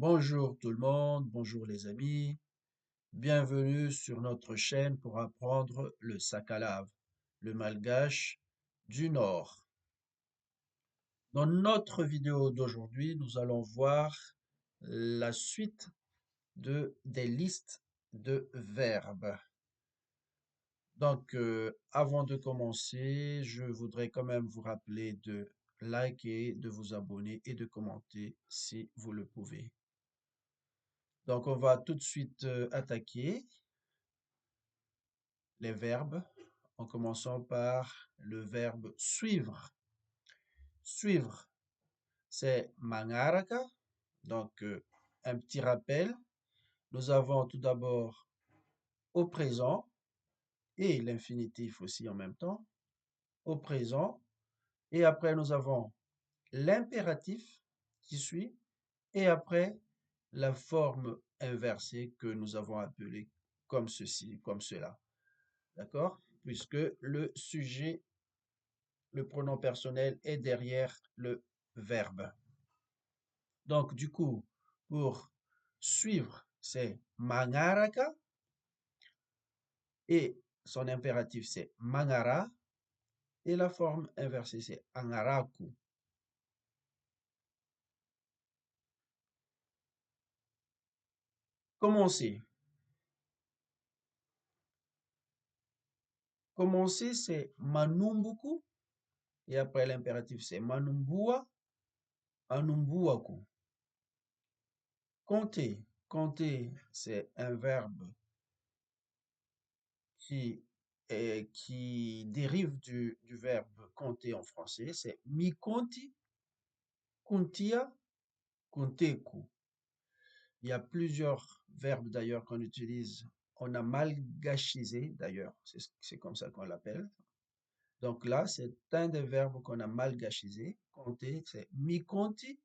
Bonjour tout le monde, bonjour les amis, bienvenue sur notre chaîne pour apprendre le sakalav, le malgache du Nord. Dans notre vidéo d'aujourd'hui, nous allons voir la suite des listes de verbes. Donc, avant de commencer, je voudrais quand même vous rappeler de liker, de vous abonner et de commenter si vous le pouvez. Donc, on va tout de suite attaquer les verbes en commençant par le verbe suivre. Suivre, c'est mangaraka. Donc, un petit rappel. Nous avons tout d'abord au présent et l'infinitif aussi en même temps. Au présent. Et après, nous avons l'impératif qui suit. Et après, la forme inversée que nous avons appelée comme ceci, comme cela. D'accord? Puisque le sujet, le pronom personnel est derrière le verbe. Donc, du coup, pour suivre, c'est mangaraka et son impératif, c'est mangara et la forme inversée, c'est angaraku. Commencer. Commencer, c'est manumbuku et après l'impératif, c'est manumbua, anumbuaku. Compter. Compter, c'est un verbe qui dérive du verbe compter en français, c'est mi conti, kuntia, kunteku. Il y a plusieurs verbes d'ailleurs qu'on utilise. On a malgachisé d'ailleurs, c'est comme ça qu'on l'appelle. Donc là, c'est un des verbes qu'on a malgachisé. Compter, c'est mi conti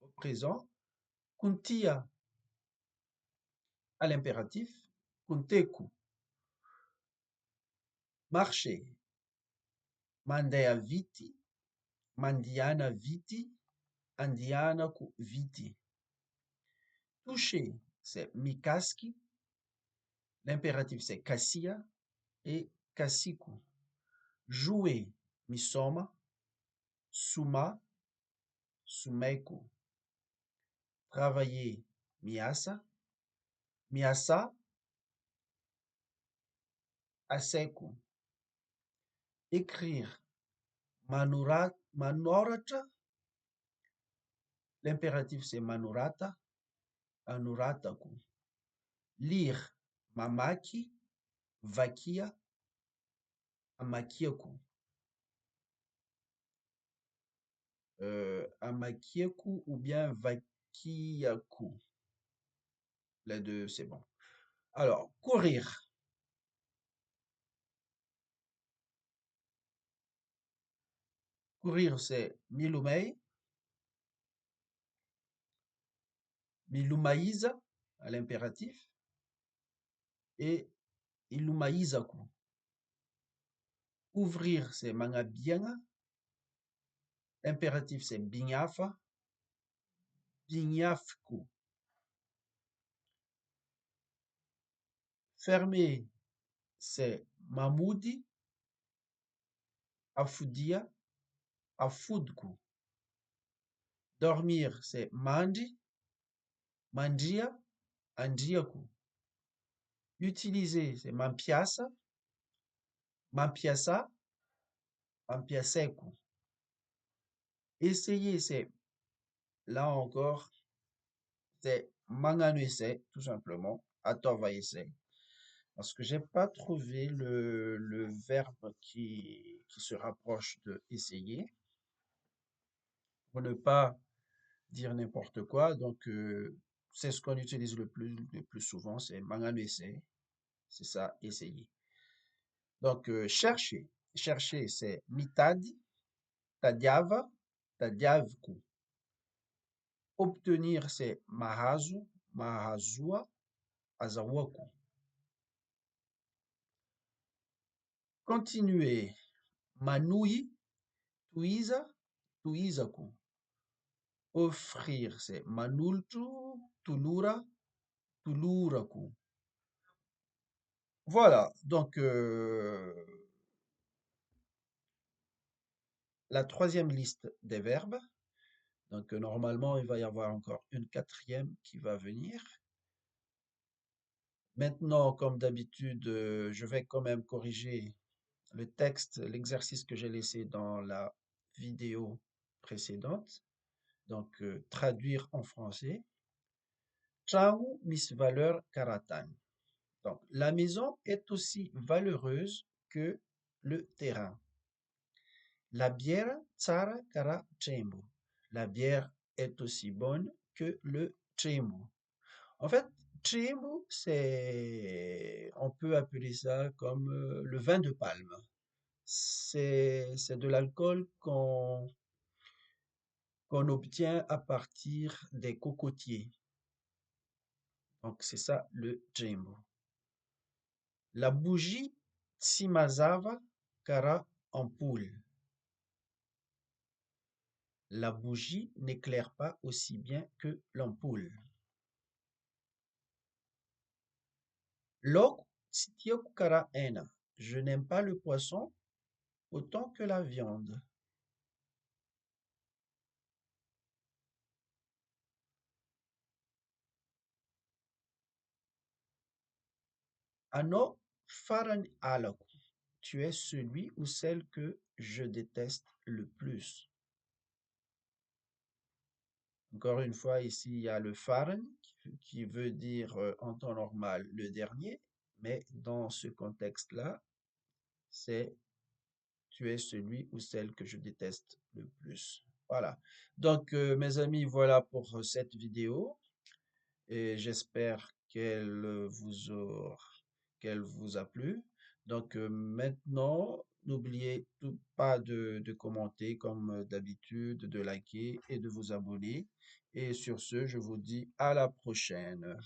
au présent, kuntia à l'impératif, kunteku. Marcher, mandea viti, mandiana viti, andiana ku viti. Toucher, c'est mikaski. L'impératif, c'est kassia et kasiku. Jouer, misoma, suma, sumeku. Travailler, miasa, miasa, aseku. Écrire, manorata. L'impératif, c'est manurata, anurataku. Lire, mamaki, vakia, amakieku. Amakieku ou bien vakiaku. Les deux, c'est bon. Alors, courir. Courir, c'est milumei, milumaïza à l'impératif et ilumaïzaku. Ouvrir, c'est mangabianga. Impératif, c'est binyafa, binyafku. Fermer, c'est mamoudi, afudia, afudku. Dormir, c'est mandi, mandia, andiaku. Utiliser, c'est mampiasa, mampiasa, mampiaseku. Essayer, c'est, là encore, c'est manganuese, tout simplement. Atovaese. Parce que j'ai pas trouvé le verbe qui se rapproche de essayer. Pour ne pas dire n'importe quoi. Donc, c'est ce qu'on utilise le plus souvent, c'est manganuese. C'est ça, essayer. Donc, chercher. Chercher, c'est mitadi, tadiava, tadiavku. Obtenir, c'est mahazu, mahazua, azawaku. Continuer, manui, tuiza, tuizaku. Offrir, c'est manultu, tulura, tuluraku. Voilà, donc la troisième liste des verbes. Donc normalement, il va y avoir encore une quatrième qui va venir. Maintenant, comme d'habitude, je vais quand même corriger le texte, l'exercice que j'ai laissé dans la vidéo précédente. Donc, traduire en français. Trau mis valeur karatan. Donc, la maison est aussi valeureuse que le terrain. La bière tsara kara chembu. La bière est aussi bonne que le chembu. En fait, chembu, on peut appeler ça comme le vin de palme. C'est de l'alcool qu'on obtient à partir des cocotiers. Donc, c'est ça le chembu. La bougie Tsimazava Kara ampoule. La bougie n'éclaire pas aussi bien que l'ampoule. Lok Tsityok Kara ena. Je n'aime pas le poisson autant que la viande. Ano Faran Alak. Tu es celui ou celle que je déteste le plus. Encore une fois, ici, il y a le Faran qui veut dire en temps normal le dernier, mais dans ce contexte-là, c'est tu es celui ou celle que je déteste le plus. Voilà. Donc, mes amis, voilà pour cette vidéo et j'espère qu'elle vous a plu. Donc, maintenant, n'oubliez pas de commenter comme d'habitude, de liker et de vous abonner. Et sur ce, je vous dis à la prochaine.